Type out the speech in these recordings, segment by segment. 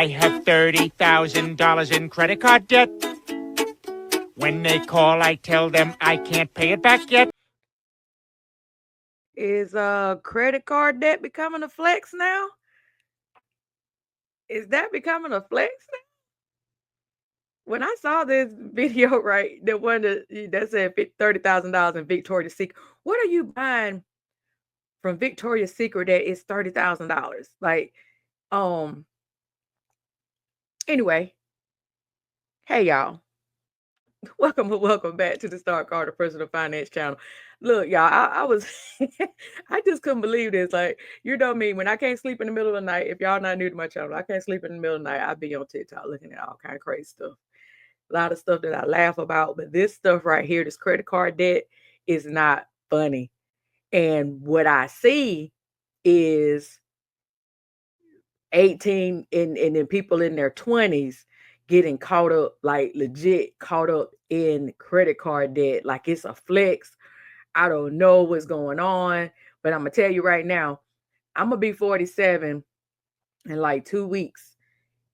I have $30,000 in credit card debt. When they call, I tell them I can't pay it back yet. Is credit card debt becoming a flex now? Is that becoming a flex now? When I saw this video, right, the one that said $30,000 in Victoria's Secret, what are you buying from Victoria's Secret that is $30,000? Like, um, anyway, hey y'all. Welcome back to the Starr Carter Personal Finance Channel. Look, y'all, I was I just couldn't believe this. Like, you know me, when I can't sleep in the middle of the night, if y'all not new to my channel, I can't sleep in the middle of the night. I be on TikTok looking at all kind of crazy stuff. A lot of stuff that I laugh about, but this stuff right here, this credit card debt, is not funny. And what I see is 18 and then people in their 20s getting caught up, like legit caught up in credit card debt, like it's a flex. I don't know what's going on, but I'm gonna tell you right now, I'm gonna be 47 in like 2 weeks.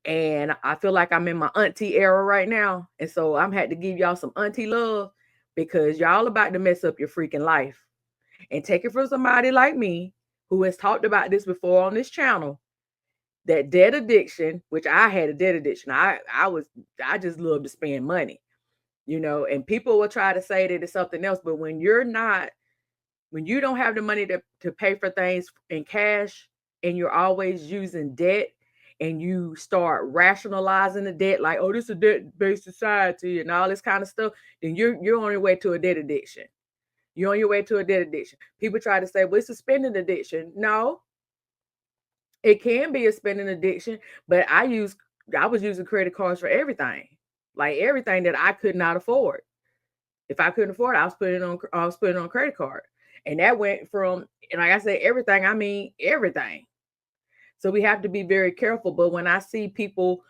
And I feel like I'm in my auntie era right now. And so I'm had to give y'all some auntie love because y'all about to mess up your freaking life. And take it from somebody like me who has talked about this before on this channel. That debt addiction, which I had a debt addiction. I just love to spend money, and people will try to say that it's something else. But when you don't have the money to pay for things in cash and you're always using debt and you start rationalizing the debt, like, oh, this is a debt-based society and all this kind of stuff, then you're on your way to a debt addiction. You're on your way to a debt addiction. People try to say, well, it's a spending addiction. No, it can be a spending addiction, but I was using credit cards for everything, like everything that I could not afford. If I couldn't afford it, I was putting it on credit card. And that went from, and like I said, everything, I mean everything. So we have to be very careful. But when I see people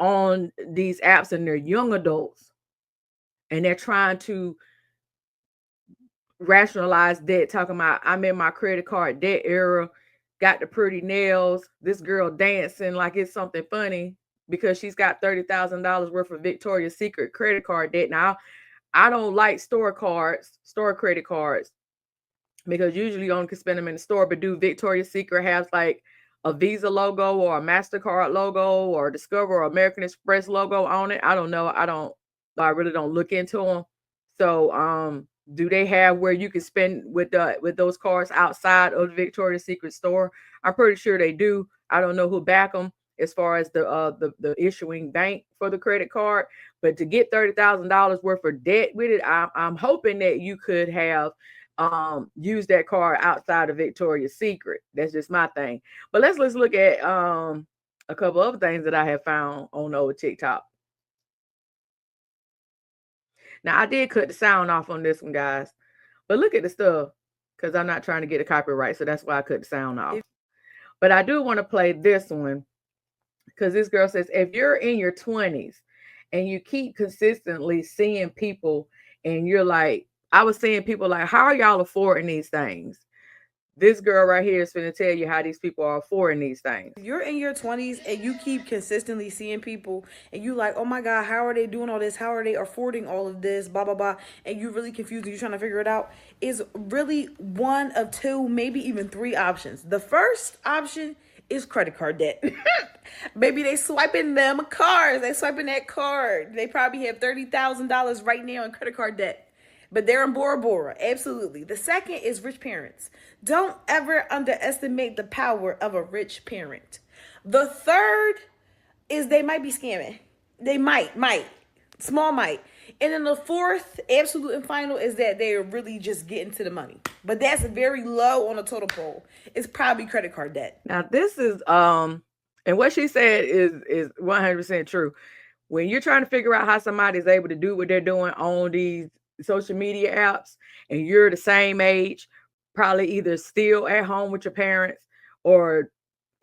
on these apps and they're young adults and they're trying to rationalize debt, talking about I'm in my credit card debt era, got the pretty nails, this girl dancing like it's something funny because she's got $30,000 worth of Victoria's Secret credit card debt. Now, I don't like store credit cards, because usually you only can spend them in the store. But do Victoria's Secret has like a Visa logo or a MasterCard logo or Discover or American Express logo on it? I don't know. I really don't look into them. So, do they have where you can spend with those cards outside of the Victoria's Secret store? I'm pretty sure they do. I don't know who back them as far as the issuing bank for the credit card, but to get $30,000 worth of debt with it, I'm hoping that you could have use that card outside of Victoria's Secret. That's just my thing. But let's look at a couple other things that I have found on old TikTok. Now, I did cut the sound off on this one, guys, but look at the stuff, because I'm not trying to get a copyright, so that's why I cut the sound off. But I do want to play this one, because this girl says, if you're in your 20s and you keep consistently seeing people and you're like, I was seeing people like, how are y'all affording these things? This girl right here is going to tell you how these people are affording these things. You're in your 20s and you keep consistently seeing people and you like, oh my God, how are they doing all this? How are they affording all of this? Blah, blah, blah. And you're really confused and you're trying to figure it out. Is really one of two, maybe even three options. The first option is credit card debt. Maybe they swiping them cards. They swiping that card. They probably have $30,000 right now in credit card debt. But they're in Bora Bora. Absolutely. The second is rich parents. Don't ever underestimate the power of a rich parent. The third is they might be scamming. They might. Small might. And then the fourth, absolute and final, is that they're really just getting to the money. But that's very low on the total poll. It's probably credit card debt. Now, this is, and what she said is 100% true. When you're trying to figure out how somebody is able to do what they're doing on these social media apps, and you're the same age, probably either still at home with your parents or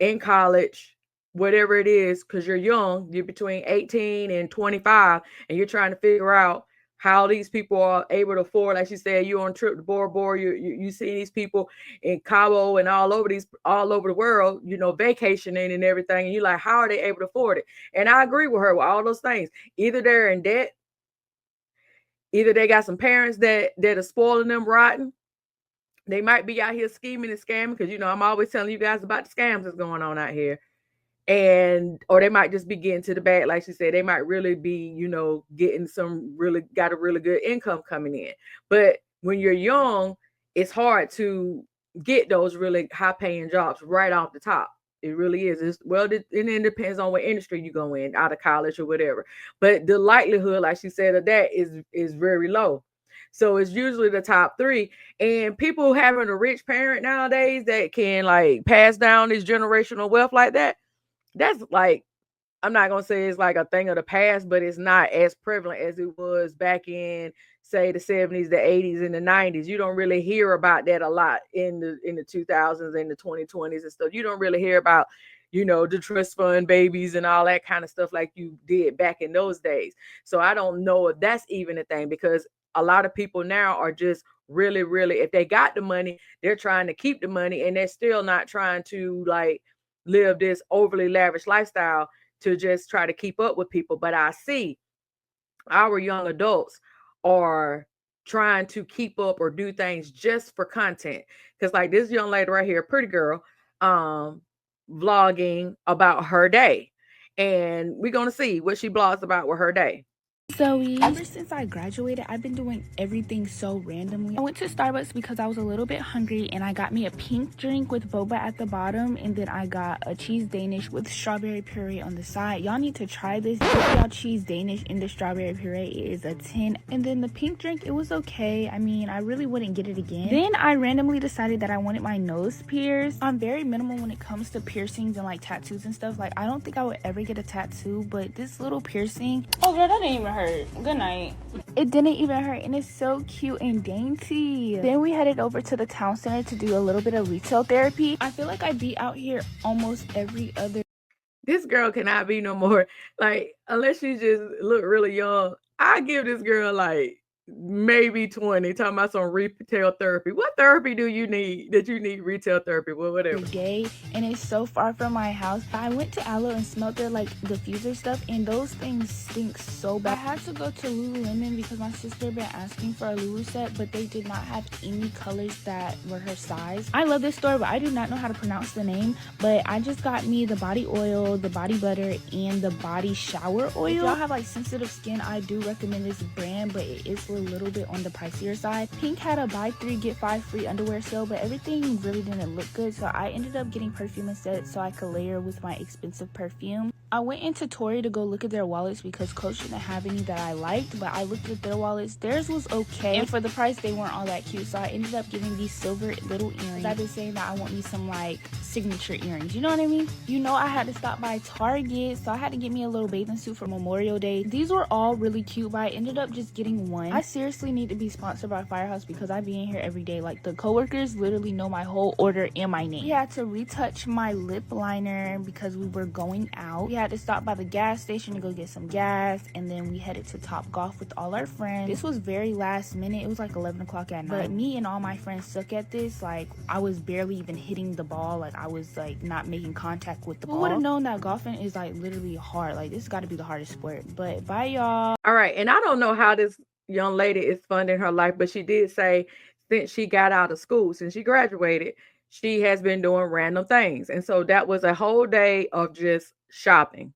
in college, whatever it is, because you're young, you're between 18 and 25, and you're trying to figure out how these people are able to afford, like she said, you on trip to Bora Bora, you see these people in Cabo and all over the world, vacationing and everything, and you're like, how are they able to afford it? And I agree with her with all those things. Either they're in debt, either they got some parents that are spoiling them rotten. They might be out here scheming and scamming, because I'm always telling you guys about the scams that's going on out here. Or they might just be getting to the bag, like she said. They might really be, getting got a really good income coming in. But when you're young, it's hard to get those really high paying jobs right off the top. It really is. It depends on what industry you go in, out of college or whatever. But the likelihood, like she said, of that is very low. So it's usually the top three. And people having a rich parent nowadays that can like pass down this generational wealth like that, that's like, I'm not gonna say it's like a thing of the past, but it's not as prevalent as it was back in, say, the 70s, the 80s, and the 90s. You don't really hear about that a lot in the 2000s and the 2020s and stuff. You don't really hear about, the trust fund babies and all that kind of stuff like you did back in those days. So I don't know if that's even a thing, because a lot of people now are just really, really, if they got the money, they're trying to keep the money, and they're still not trying to like live this overly lavish lifestyle to just try to keep up with people. But I see our young adults are trying to keep up or do things just for content. Because like this young lady right here, pretty girl, vlogging about her day. And we're going to see what she blogs about with her day. Zoe, ever since I graduated, I've been doing everything so randomly. I went to Starbucks because I was a little bit hungry, and I got me a pink drink with boba at the bottom, and then I got a cheese Danish with strawberry puree on the side. Y'all need to try this. If y'all cheese Danish in the strawberry puree, it is a 10. And then the pink drink, it was okay. I mean, I really wouldn't get it again. Then I randomly decided that I wanted my nose pierced. I'm very minimal when it comes to piercings and like tattoos and stuff. Like, I don't think I would ever get a tattoo, but this little piercing, oh girl, that didn't even hurt. Good night. It didn't even hurt, and it's so cute and dainty. Then we headed over to the town center to do a little bit of retail therapy. I feel like I be out here almost every other. This girl cannot be no more, like, unless she just look really young. I give this girl like maybe 20, talking about some retail therapy. What therapy do you need that you need retail therapy? Well, whatever. Day, and it's so far from my house. I went to Aloe and smelled their like diffuser stuff, and those things stink so bad. I had to go to Lululemon because my sister been asking for a Lulu set, but they did not have any colors that were her size. I love this store, but I do not know how to pronounce the name. But I just got me the body oil, the body butter, and the body shower oil. If y'all have like sensitive skin, I do recommend this brand, but it is a little bit on the pricier side. Pink had a buy 3 get 5 free underwear sale, but everything really didn't look good, so I ended up getting perfume instead so I could layer with my expensive perfume. I went into Tory to go look at their wallets because Coach didn't have any that I liked, but I looked at their wallets. Theirs was okay, and for the price they weren't all that cute, so I ended up getting these silver little earrings. I've been saying that I want me some like signature earrings, you know what I mean? I had to stop by Target, so I had to get me a little bathing suit for Memorial Day. These were all really cute, but I ended up just getting one. I seriously need to be sponsored by Firehouse because I be in here every day. Like, the coworkers literally know my whole order and my name. We had to retouch my lip liner because we were going out. We had to stop by the gas station to go get some gas, and then we headed to Top Golf with all our friends. This was very last minute. It was like 11 o'clock at night, but me and all my friends suck at this. Like, I was barely even hitting the ball. Like, I was like not making contact with the ball. Who would have known that golfing is like literally hard? Like, this got to be the hardest sport. But bye, y'all. All right, and I don't know how this young lady is funding her life, but she did say since she got out of school, since she graduated, she has been doing random things. And so that was a whole day of just shopping.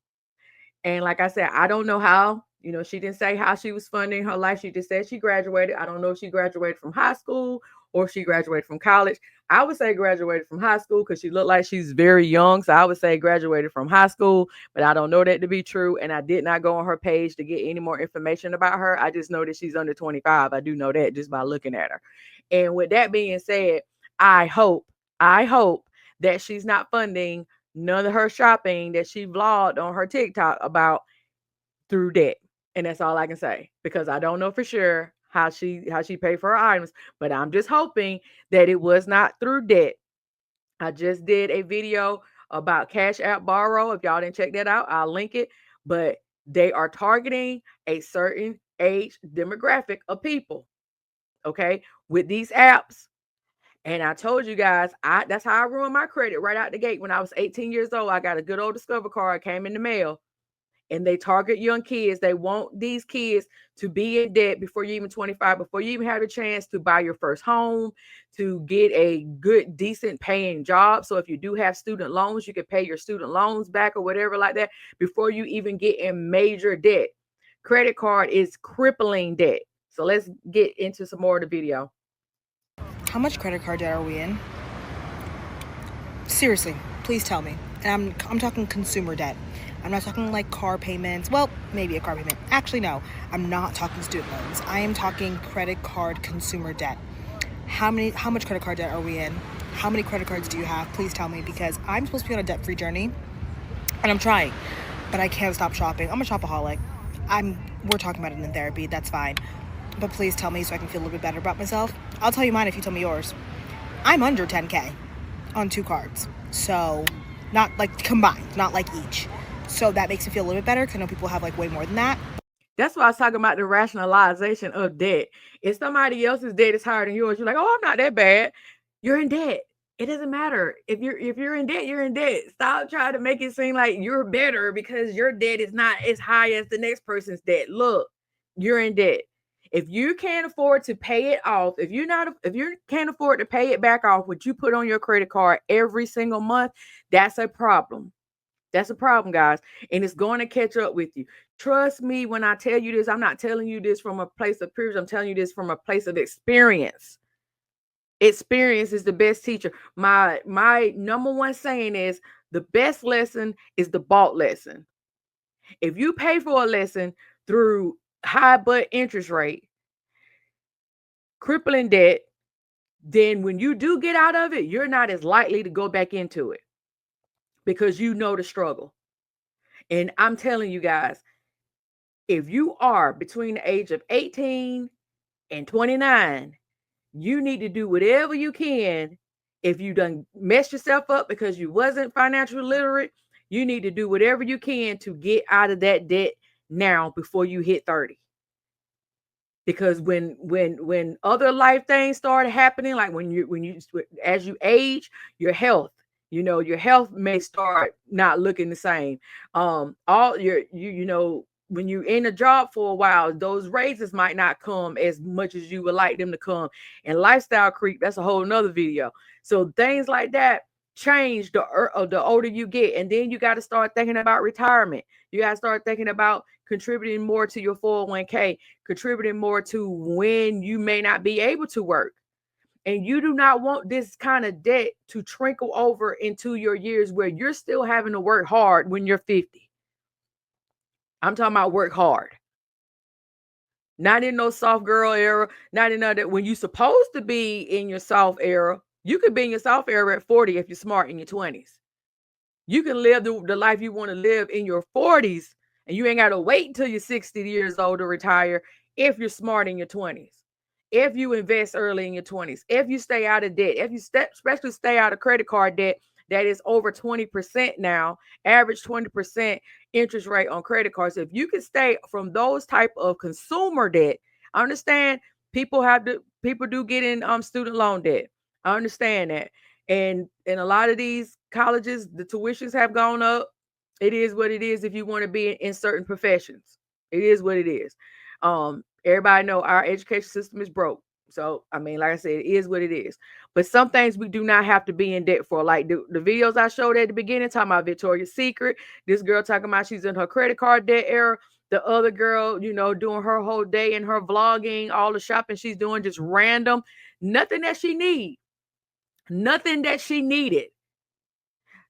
And like I said, I don't know how, she didn't say how she was funding her life. She just said she graduated. I don't know if she graduated from high school or if she graduated from college. I would say graduated from high school because she looked like she's very young. So I would say graduated from high school, but I don't know that to be true. And I did not go on her page to get any more information about her. I just know that she's under 25. I do know that just by looking at her. And with that being said, I hope that she's not funding none of her shopping that she vlogged on her TikTok about through debt. And that's all I can say, because I don't know for sure how she paid for her items, but I'm just hoping that it was not through debt. I just did a video about Cash App Borrow. If y'all didn't check that out, I'll link it. But they are targeting a certain age demographic of people, okay, with these apps. And I told you guys, that's how I ruined my credit right out the gate. When I was 18 years old, I got a good old Discover card, came in the mail, and they target young kids. They want these kids to be in debt before you're even 25, before you even have a chance to buy your first home, to get a good, decent paying job. So if you do have student loans, you can pay your student loans back or whatever like that before you even get in major debt. Credit card is crippling debt. So let's get into some more of the video. How much credit card debt are we in? Seriously, please tell me. And I'm talking consumer debt. I'm not talking like car payments. Well, maybe a car payment. Actually, no. I'm not talking student loans. I am talking credit card consumer debt. How much credit card debt are we in? How many credit cards do you have? Please tell me, because I'm supposed to be on a debt-free journey and I'm trying, but I can't stop shopping. I'm a shopaholic. We're talking about it in therapy. That's fine. But please tell me so I can feel a little bit better about myself. I'll tell you mine if you tell me yours. I'm under 10K on 2 cards. So not like combined, not like each. So that makes me feel a little bit better, because I know people have like way more than that. That's why I was talking about the rationalization of debt. If somebody else's debt is higher than yours, you're like, oh, I'm not that bad. You're in debt. It doesn't matter. If you're in debt, you're in debt. Stop trying to make it seem like you're better because your debt is not as high as the next person's debt. Look, you're in debt. If you can't afford to pay it off, if you can't afford to pay it back off, what you put on your credit card every single month, that's a problem. That's a problem, guys. And it's going to catch up with you. Trust me when I tell you this. I'm not telling you this from a place of privilege. I'm telling you this from a place of experience. Experience is the best teacher. My number one saying is the best lesson is the bought lesson. If you pay for a lesson through high but interest rate, crippling debt, then when you do get out of it, you're not as likely to go back into it because you know the struggle. And I'm telling you guys, if you are between the age of 18 and 29, you need to do whatever you can. If you done messed yourself up because you wasn't financially literate, you need to do whatever you can to get out of that debt now before you hit 30. Because when other life things start happening, like when you as you age, your health, your health may start not looking the same. All when you're in a job for a while, those raises might not come as much as you would like them to come. And lifestyle creep, that's a whole nother video. So things like that change the older you get. And then you got to start thinking about retirement. You got to start thinking about contributing more to your 401k, contributing more to when you may not be able to work. And you do not want this kind of debt to trickle over into your years where you're still having to work hard when you're 50. I'm talking about work hard. Not in no soft girl era, not in that when you're supposed to be in your soft era. You could be in your soft era at 40 if you're smart in your 20s. You can live the life you want to live in your 40s, and you ain't got to wait until you're 60 years old to retire if you're smart in your 20s. If you invest early in your 20s, if you stay out of debt, if you especially stay out of credit card debt that is over 20% now, average 20% interest rate on credit cards. If you can stay from those type of consumer debt, I understand people do get in student loan debt. I understand that. And in a lot of these colleges, the tuitions have gone up. It is what it is if you want to be in certain professions. It is what it is. Everybody know our education system is broke. So, I mean, like I said, it is what it is. But some things we do not have to be in debt for. Like the videos I showed at the beginning, talking about Victoria's Secret. This girl talking about she's in her credit card debt era. The other girl, doing her whole day and her vlogging, all the shopping she's doing, just random. Nothing that she needs. Nothing that she needed.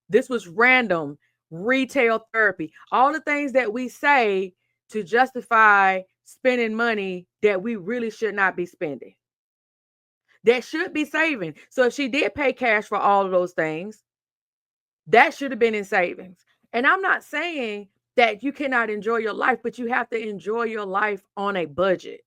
This was random retail therapy. All the things that we say to justify spending money that we really should not be spending. That should be saving. So if she did pay cash for all of those things, that should have been in savings. And I'm not saying that you cannot enjoy your life, but you have to enjoy your life on a budget.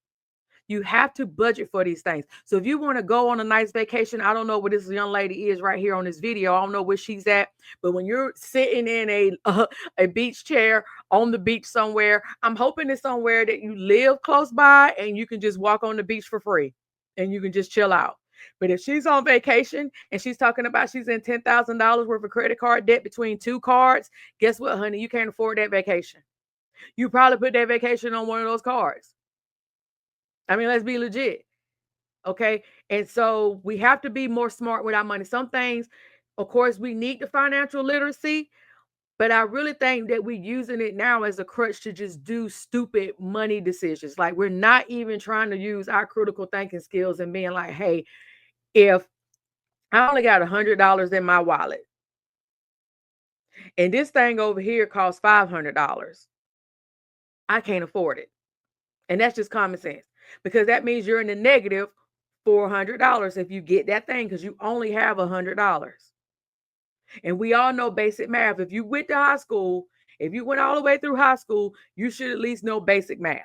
You have to budget for these things. So if you want to go on a nice vacation, I don't know where this young lady is right here on this video. I don't know where she's at, but when you're sitting in a beach chair on the beach somewhere, I'm hoping it's somewhere that you live close by and you can just walk on the beach for free and you can just chill out. But if she's on vacation and she's talking about she's in $10,000 worth of credit card debt between 2 cards, guess what, honey? You can't afford that vacation. You probably put that vacation on one of those cards. I mean, let's be legit. Okay. And so we have to be more smart with our money. Some things, of course, we need the financial literacy, but I really think that we're using it now as a crutch to just do stupid money decisions. Like we're not even trying to use our critical thinking skills and being like, hey, if I only got $100 in my wallet and this thing over here costs $500, I can't afford it. And that's just common sense, because that means you're in the negative $400 if you get that thing because you only have $100. And we all know basic math. If you went to high school, if you went all the way through high school, you should at least know basic math.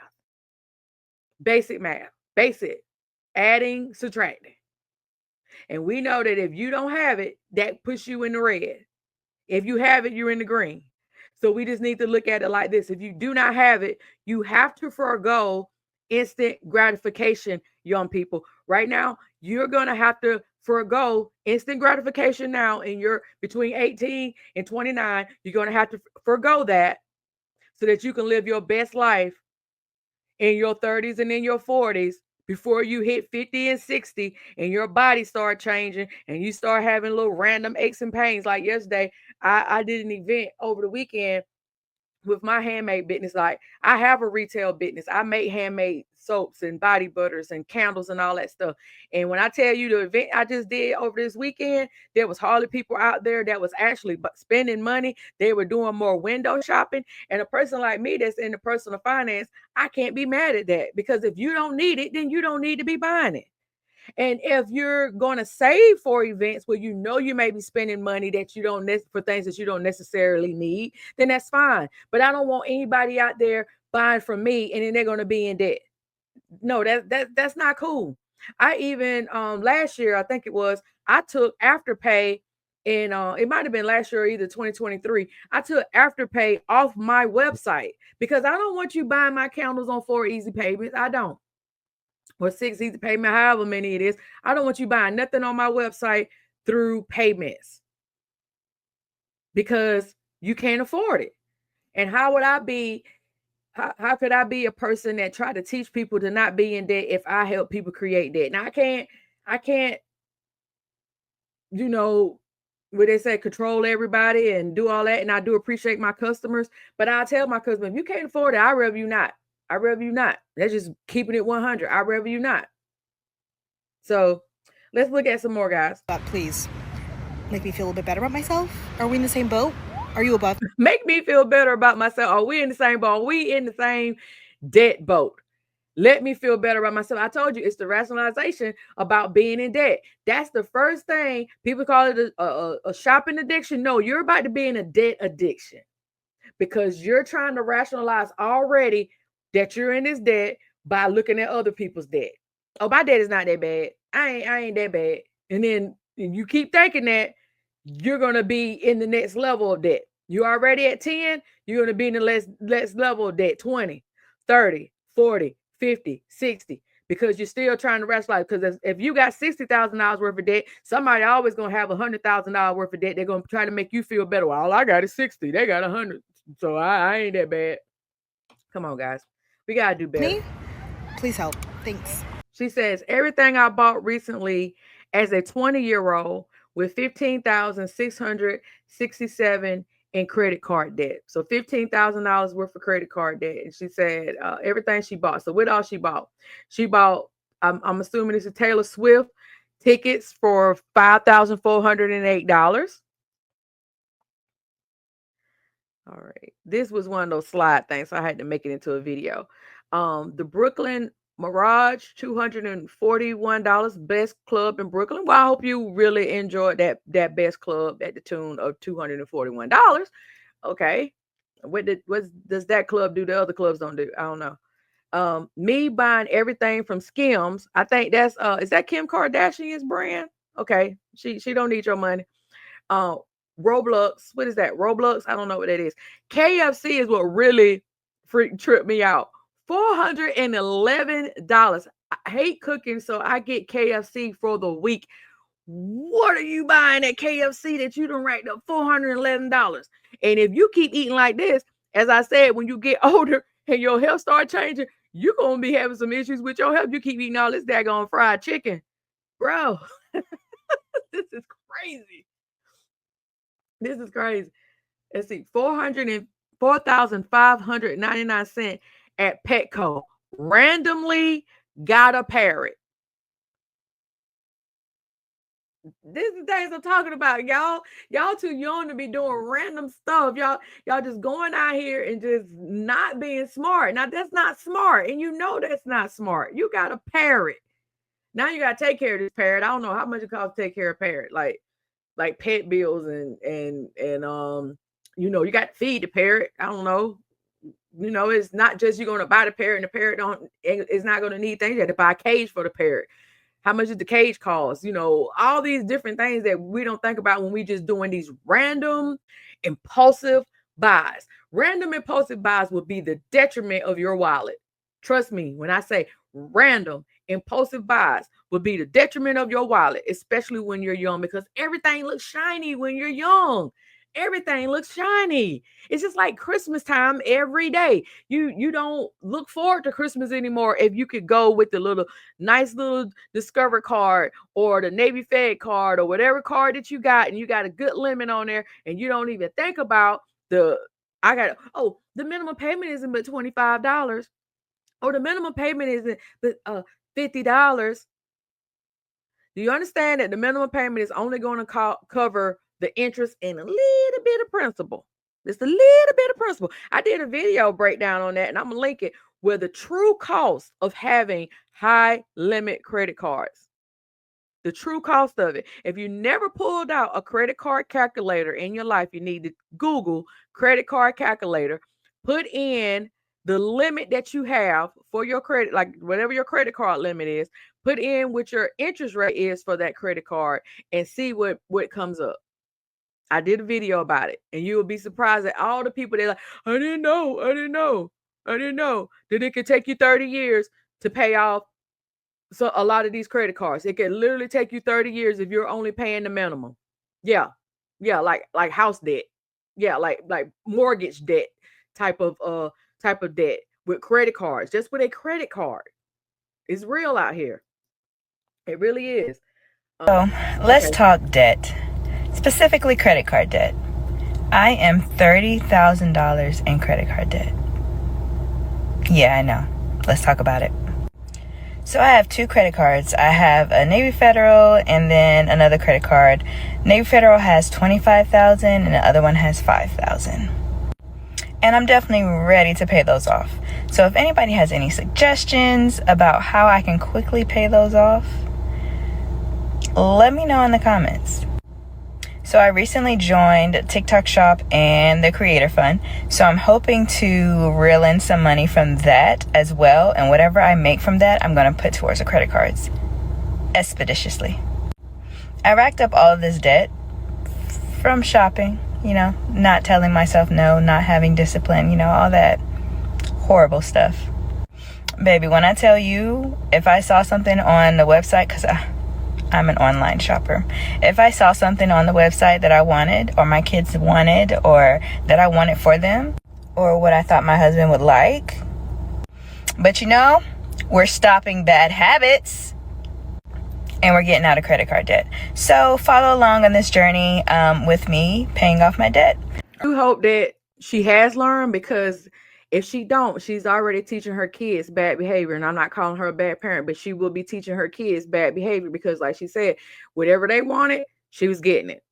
Basic math, basic adding, subtracting. And we know that if you don't have it, that puts you in the red. If you have it, you're in the green. So we just need to look at it like this. If you do not have it, you have to forego instant gratification, young people. Right now, you're going to have to forego instant gratification now in your between 18 and 29. You're going to have to forego that so that you can live your best life in your 30s and in your 40s before you hit 50 and 60 and your body start changing and you start having little random aches and pains. Like yesterday, I did an event over the weekend with my handmade business. Like I have a retail business. I make handmade soaps and body butters and candles and all that stuff. And when I tell you the event I just did over this weekend, there was hardly people out there that was actually spending money. They were doing more window shopping. And a person like me that's in the personal finance, I can't be mad at that, because if you don't need it, then you don't need to be buying it. And if you're going to save for events where you know you may be spending money that you don't for things that you don't necessarily need, then that's fine. But I don't want anybody out there buying from me and then they're going to be in debt. No, that's not cool. I even last year, I think it was, I took Afterpay, and it might have been last year or either 2023. I took Afterpay off my website because I don't want you buying my candles on 4 easy payments. I don't. Or 6 easy payment, however many it is. I don't want you buying nothing on my website through payments because you can't afford it. And how would I be? How could I be a person that try to teach people to not be in debt if I help people create debt? Now I can't, you know, where they say control everybody and do all that. And I do appreciate my customers, but I tell my customers, if you can't afford it, I'd rather you not. I'd rather you not. That's just keeping it 100. I'd rather you not. So let's look at some more, guys. But please make me feel a little bit better about myself. Are we in the same boat? Are you above? Make me feel better about myself. Are we in the same boat? Are we in the same debt boat? Let me feel better about myself. I told you, it's the rationalization about being in debt. That's the first thing. People call it a shopping addiction. No, you're about to be in a debt addiction because you're trying to rationalize already that you're in this debt by looking at other people's debt. Oh, my debt is not that bad. I ain't that bad. And then you keep thinking that, you're going to be in the next level of debt. You're already at 10, you're going to be in the next level of debt, 20, 30, 40, 50, 60, because you're still trying to rationalize. Because if you got $60,000 worth of debt, somebody always going to have $100,000 worth of debt. They're going to try to make you feel better. Well, all I got is 60. They got 100. So I ain't that bad. Come on, guys. We got to do better. Me? Please help. Thanks. She says, everything I bought recently as a 20-year-old with $15,667 in credit card debt. So $15,000 worth of credit card debt. And she said everything she bought. So what all she bought? She bought, I'm assuming it's a Taylor Swift tickets for $5,408. All right. This was one of those slide things, so I had to make it into a video. The Brooklyn Mirage, $241, best club in Brooklyn. Well, I hope you really enjoyed that best club at the tune of $241. Okay. What does that club do the other clubs don't do? I don't know. Me buying everything from Skims. I think that's is that Kim Kardashian's brand? Okay, she don't need your money. Roblox, what is that? Roblox? I don't know what that is. KFC is what really tripped me out. $411. I hate cooking, so I get KFC for the week. What are you buying at KFC that you done racked up $411? And if you keep eating like this, as I said, when you get older and your health start changing, you're gonna be having some issues with your health. You keep eating all this daggone fried chicken, bro. This is crazy. This is crazy. Let's see, 4,599 cents at Petco. Randomly got a parrot. This is the things I'm talking about, y'all. Y'all too young to be doing random stuff. Y'all just going out here and just not being smart. Now that's not smart, and you know that's not smart. You got a parrot. Now you gotta take care of this parrot. I don't know how much it costs to take care of a parrot, like pet bills and you know, you got to feed the parrot. I don't know. You know, it's not just you're gonna buy the parrot and the parrot it's not gonna need things. You have to buy a cage for the parrot. How much does the cage cost? You know, all these different things that we don't think about when we just doing these random impulsive buys. Random impulsive buys will be the detriment of your wallet. Trust me, when I say random impulsive buys will be the detriment of your wallet, especially when you're young, because everything looks shiny when you're young. Everything looks shiny. It's just like Christmas time every day. You don't look forward to Christmas anymore if you could go with the nice little Discover card or the Navy Fed card or whatever card that you got, and you got a good limit on there, and you don't even think about the minimum payment isn't but $25. Or the minimum payment isn't but $50. Do you understand that the minimum payment is only going to cover the interest and a little bit of principal? Just a little bit of principal. I did a video breakdown on that, and I'm going to link it where the true cost of having high limit credit cards. The true cost of it. If you never pulled out a credit card calculator in your life, you need to Google credit card calculator, put in the limit that you have for your credit, like whatever your credit card limit is, put in what your interest rate is for that credit card and see what comes up. I did a video about it, and you will be surprised at all the people that are like, I didn't know that it could take you 30 years to pay off a lot of these credit cards. It can literally take you 30 years if you're only paying the minimum. Yeah, like house debt. Yeah, like mortgage debt type of debt with credit cards. Just with a credit card. It's real out here. It really is. So let's talk debt, specifically credit card debt. I am $30,000 in credit card debt. Yeah, I know. Let's talk about it. So I have two credit cards. I have a Navy Federal and then another credit card. Navy Federal has $25,000 and the other one has $5,000. And I'm definitely ready to pay those off. So if anybody has any suggestions about how I can quickly pay those off, let me know in the comments. So I recently joined TikTok Shop and the Creator Fund. So I'm hoping to reel in some money from that as well. And whatever I make from that, I'm going to put towards the credit cards expeditiously. I racked up all of this debt from shopping, you know, not telling myself no, not having discipline, you know, all that horrible stuff. Baby, when I tell you, if I saw something on the website, because I'm an online shopper. If I saw something on the website that I wanted, or my kids wanted, or that I wanted for them, or what I thought my husband would like. But you know, we're stopping bad habits and we're getting out of credit card debt. So follow along on this journey with me paying off my debt. I do hope that she has learned, because if she don't, she's already teaching her kids bad behavior. And I'm not calling her a bad parent, but she will be teaching her kids bad behavior, because like she said, whatever they wanted, she was getting it.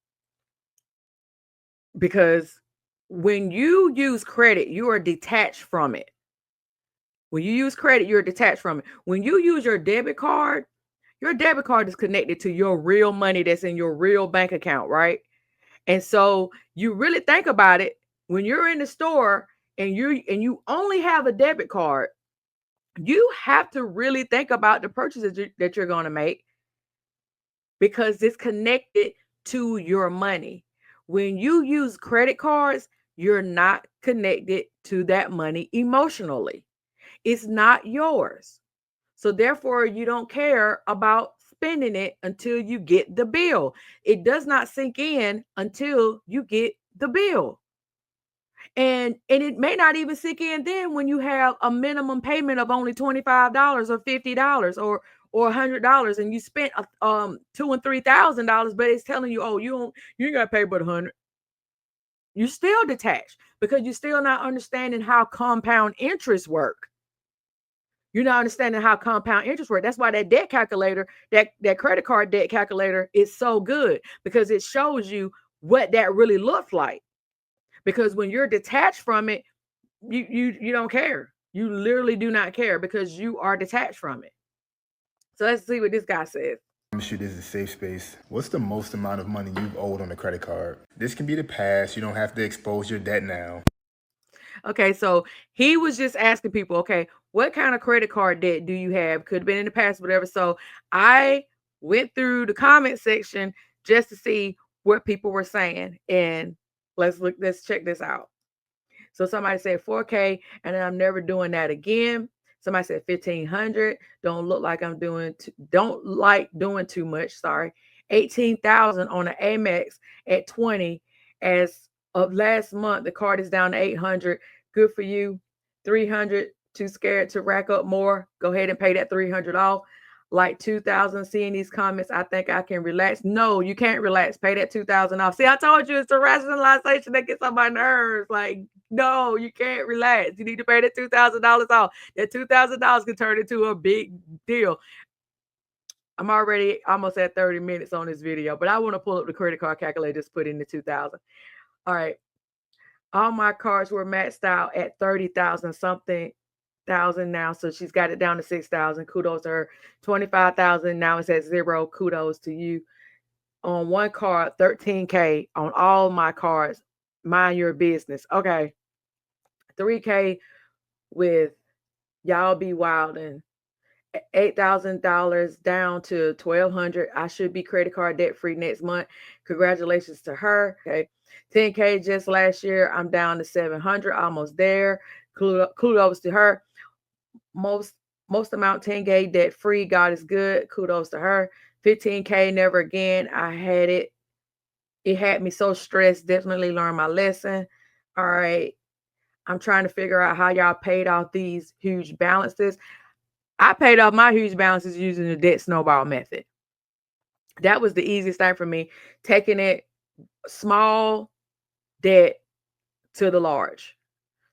Because when you use credit, you are detached from it. When you use credit, you're detached from it. When you use your debit card is connected to your real money that's in your real bank account, right? And so you really think about it, when you're in the store and you only have a debit card, you have to really think about the purchases that you're going to make, because it's connected to your money. When you use credit cards, you're not connected to that money emotionally. It's not yours. So therefore, you don't care about spending it until you get the bill. It does not sink in until you get the bill. And it may not even sink in then when you have a minimum payment of only $25 or $50 or $100, and you spent $2,000 and $3,000, but it's telling you, oh, you ain't got to pay but $100. You still detached because you're still not understanding how compound interest work. You're not understanding how compound interest work. That's why that debt calculator, that credit card debt calculator is so good, because it shows you what that really looks like. Because when you're detached from it, you don't care. You literally do not care because you are detached from it. So let's see what this guy says. I promise you this is a safe space. What's the most amount of money you've owed on a credit card? This can be the past. You don't have to expose your debt now. Okay, so he was just asking people, okay, what kind of credit card debt do you have? Could have been in the past, whatever. So I went through the comment section just to see what people were saying. And let's check this out. So somebody said 4K, and then I'm never doing that again. Somebody said 1,500. Don't like doing too much. Sorry. 18,000 on an Amex at 20. As of last month, the card is down to 800. Good for you. 300. Too scared to rack up more. Go ahead and pay that 300 off. Like 2,000. Seeing these comments, I think I can relax. No, you can't relax. Pay that 2,000 off. See, I told you it's the rationalization that gets on my nerves. Like, no, you can't relax. You need to pay that $2,000 off. That $2,000 can turn into a big deal. I'm already almost at 30 minutes on this video, but I want to pull up the credit card calculator, just put in the 2,000. All right. All my cards were maxed out at 30,000 something thousand now. So she's got it down to 6,000. Kudos to her. 25,000. Now it's at 0. Kudos to you. On one card, 13K on all my cards. Mind your business. Okay. 3K with y'all be wildin'. $8,000 down to $1,200. I should be credit card debt free next month. Congratulations to her. Okay. 10K just last year. I'm down to 700, almost there. Kudos to her. Most amount 10K debt free. God is good. Kudos to her. 15K, never again. I had it. It had me so stressed. Definitely learned my lesson. All right. I'm trying to figure out how y'all paid off these huge balances. I paid off my huge balances using the debt snowball method. That was the easiest thing for me. Taking it small debt to the large.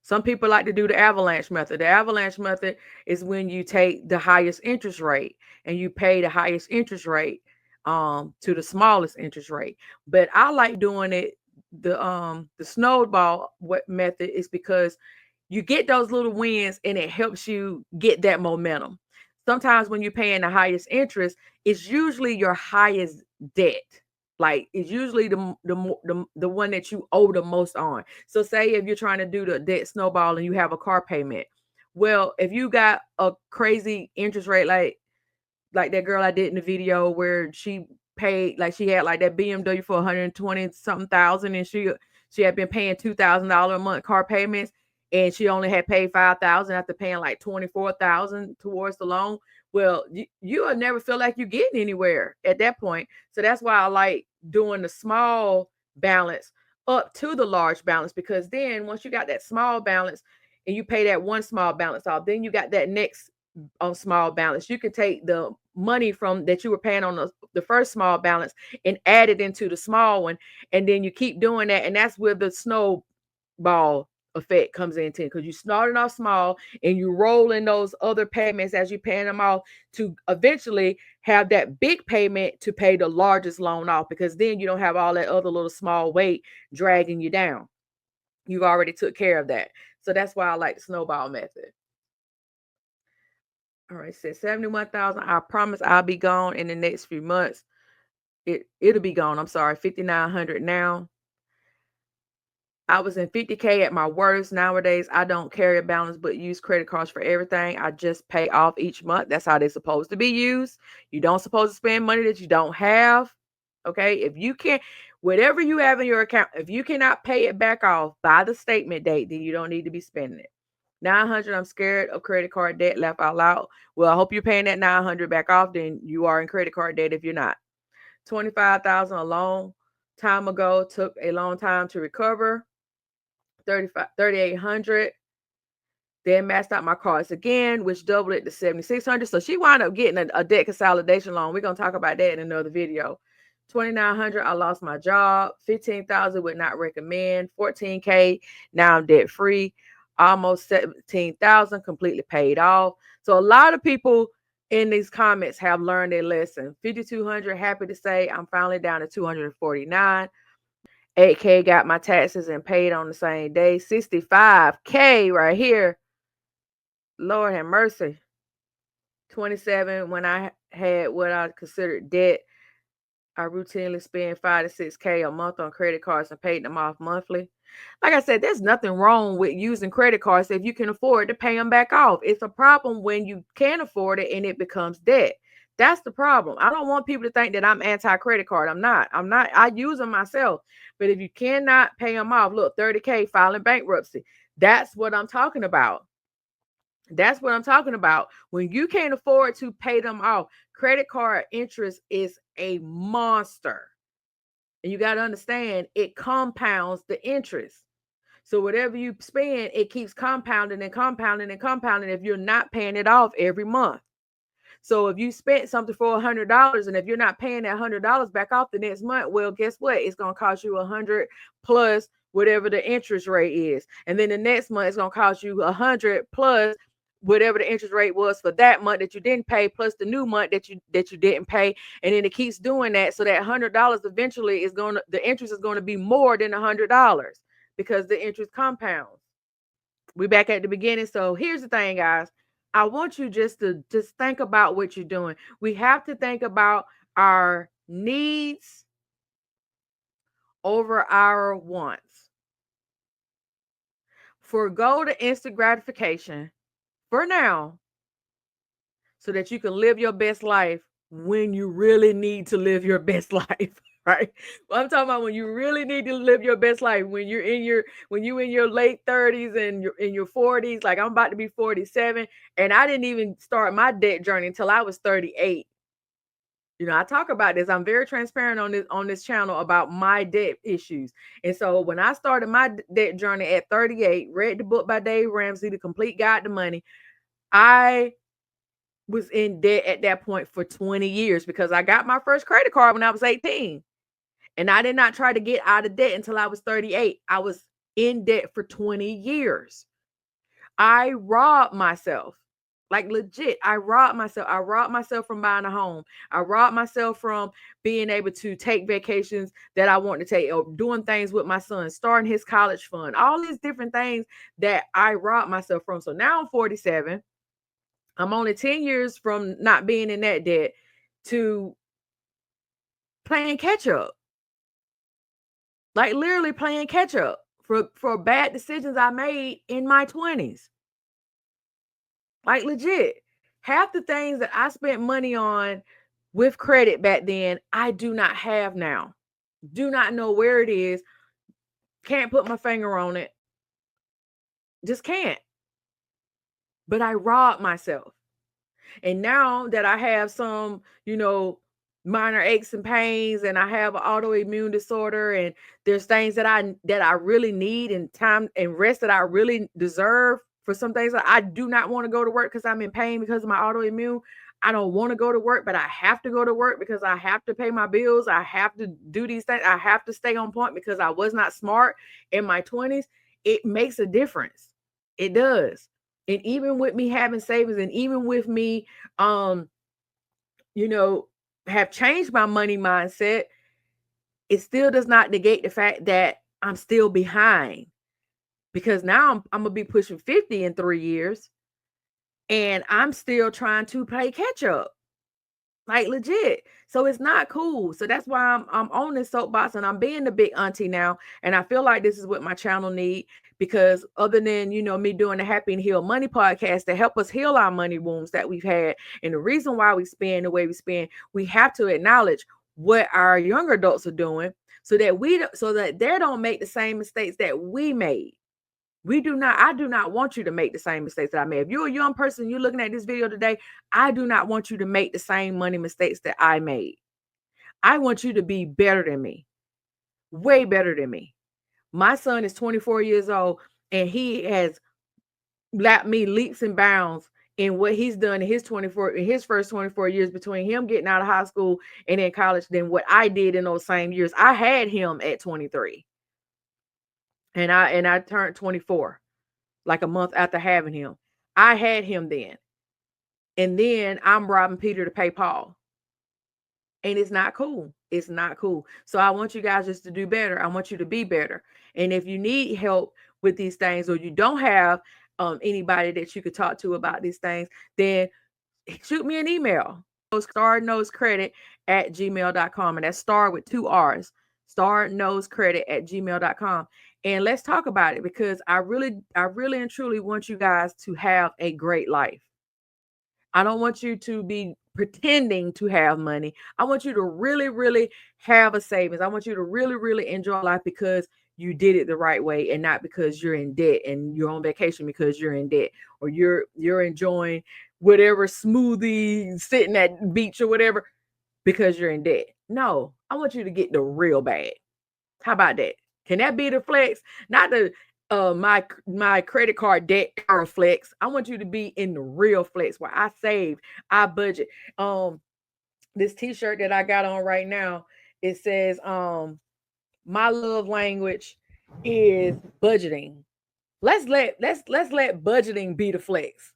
Some people like to do the avalanche method. The avalanche method is when you take the highest interest rate and you pay the highest interest rate to the smallest interest rate. But I like doing it the snowball method is because you get those little wins and it helps you get that momentum. Sometimes when you're paying the highest interest, it's usually your highest debt. Like it's usually the one that you owe the most on. So say if you're trying to do the debt snowball and you have a car payment. Well, if you got a crazy interest rate like that girl I did in the video where she paid, like she had like that BMW for 120 something thousand, and she had been paying $2,000 a month car payments, and she only had paid 5,000 after paying like 24,000 towards the loan. Well, you will never feel like you're getting anywhere at that point. So that's why I like doing the small balance up to the large balance, because then once you got that small balance and you pay that one small balance off, then you got that next on small balance. You can take the money from that you were paying on the first small balance and add it into the small one, and then you keep doing that, and that's where the snowball effect comes into, because you started off small and you roll in those other payments as you're paying them off to eventually have that big payment to pay the largest loan off, because then you don't have all that other little small weight dragging you down. You've already took care of that. So that's why I like the snowball method. All right, said 71,000. I promise I'll be gone in the next few months. It'll be gone. I'm sorry, 5,900 now. I was in 50K at my worst. Nowadays, I don't carry a balance but use credit cards for everything. I just pay off each month. That's how they're supposed to be used. You don't supposed to spend money that you don't have. Okay. If you can't, whatever you have in your account, if you cannot pay it back off by the statement date, then you don't need to be spending it. 900, I'm scared of credit card debt, laugh out loud. Well, I hope you're paying that 900 back off. Then you are in credit card debt if you're not. 25,000 a long time ago, took a long time to recover. 3,800. Then maxed out my cards again, which doubled it to 7,600. So she wound up getting a debt consolidation loan. We're gonna talk about that in another video. 2,900, I lost my job. 15,000 would not recommend. 14K, now I'm debt free. Almost 17,000 completely paid off. So a lot of people in these comments have learned their lesson. 5,200, happy to say I'm finally down to 249. 8K, got my taxes and paid on the same day. 65K right here. Lord have mercy. 27, when I had what I considered debt, I routinely spend 5 to 6K a month on credit cards and paid them off monthly. Like I said, there's nothing wrong with using credit cards if you can afford to pay them back off. It's a problem when you can't afford it and it becomes debt. That's the problem. I don't want people to think that I'm anti-credit card. I'm not. I use them myself. But if you cannot pay them off, look, 30K filing bankruptcy. That's what I'm talking about. That's what I'm talking about. When you can't afford to pay them off, credit card interest is a monster. And you got to understand, it compounds the interest. So whatever you spend, it keeps compounding and compounding and compounding if you're not paying it off every month. So if you spent something for $100 and if you're not paying that $100 back off the next month, well, guess what? It's going to cost you 100 plus whatever the interest rate is. And then the next month, it's going to cost you 100 plus whatever the interest rate was for that month that you didn't pay, plus the new month that you didn't pay. And then it keeps doing that. So that $100 eventually the interest is going to be more than $100 because the interest compounds. We back at the beginning. So here's the thing, guys. I want you just think about what you're doing. We have to think about our needs over our wants. Forgo the instant gratification for now so that you can live your best life when you really need to live your best life. Right? Well, I'm talking about when you really need to live your best life, when you're in your late 30s and you're in your 40s. Like I'm about to be 47, and I didn't even start my debt journey until I was 38. I talk about this. I'm very transparent on this channel about my debt issues. And so when I started my debt journey at 38, read the book by Dave Ramsey, The Complete Guide to Money, I was in debt at that point for 20 years because I got my first credit card when I was 18. And I did not try to get out of debt until I was 38. I was in debt for 20 years. I robbed myself. Like legit, I robbed myself. I robbed myself from buying a home. I robbed myself from being able to take vacations that I want to take, or doing things with my son, starting his college fund, all these different things that I robbed myself from. So now I'm 47. I'm only 10 years from not being in that debt to playing catch up. Like literally playing catch up for bad decisions I made in my 20s. Like legit. Half the things that I spent money on with credit back then, I do not have now. Do not know where it is. Can't put my finger on it. Just can't. But I robbed myself. And now that I have some, minor aches and pains, and I have an autoimmune disorder, and there's things that I really need, and time and rest that I really deserve for some things. I do not want to go to work because I'm in pain because of my autoimmune. I don't want to go to work, but I have to go to work because I have to pay my bills. I have to do these things. I have to stay on point because I was not smart in my 20s. It makes a difference. It does. And even with me having savings, and even with me, have changed my money mindset, it still does not negate the fact that I'm still behind, because now I'm gonna be pushing 50 in 3 years, and I'm still trying to play catch up. Like legit. So it's not cool. So that's why I'm on this soapbox and I'm being the big auntie now. And I feel like this is what my channel need, because other than, you know, me doing the Happy and Heal Money podcast to help us heal our money wounds that we've had. And the reason why we spend the way we spend, we have to acknowledge what our younger adults are doing so that they don't make the same mistakes that we made. I do not want you to make the same mistakes that I made. If you're a young person, you're looking at this video today, I do not want you to make the same money mistakes that I made. I want you to be better than me, way better than me. My son is 24 years old and he has lapped me leaps and bounds in what he's done in his first 24 years, between him getting out of high school and in college, than what I did in those same years. I had him at 23 and I turned 24. Like a month after having him. I had him then. And then I'm robbing Peter to pay Paul. And it's not cool. It's not cool. So I want you guys just to do better. I want you to be better. And if you need help with these things, or you don't have anybody that you could talk to about these things, then shoot me an email. StarrKnowsCredit@gmail.com. And that's Starr with 2 R's. StarrKnowsCredit@gmail.com. And let's talk about it, because I really and truly want you guys to have a great life. I don't want you to be pretending to have money. I want you to really, really have a savings. I want you to really, really enjoy life because you did it the right way, and not because you're in debt and you're on vacation because you're in debt, or you're enjoying whatever smoothie sitting at the beach or whatever because you're in debt. No, I want you to get the real bag. How about that? Can that be the flex? Not the my credit card debt or flex. I want you to be in the real flex where I save, I budget. This t-shirt that I got on right now, it says my love language is budgeting. Let's let budgeting be the flex.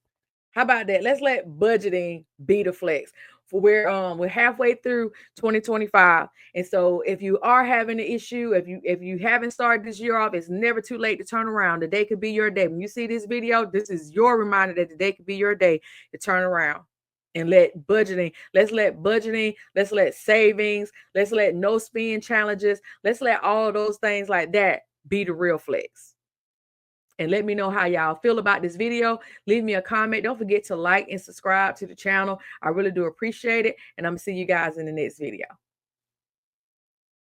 How about that? Let's let budgeting be the flex. For we're halfway through 2025. And so if you are having an issue, if you haven't started this year off, it's never too late to turn around. The day could be your day. When you see this video, this is your reminder that the day could be your day to turn around. And let's let savings, let's let no spend challenges, let's let all those things like that be the real flex. And let me know how y'all feel about this video. Leave me a comment. Don't forget to like and subscribe to the channel. I really do appreciate it. And I'm going to see you guys in the next video.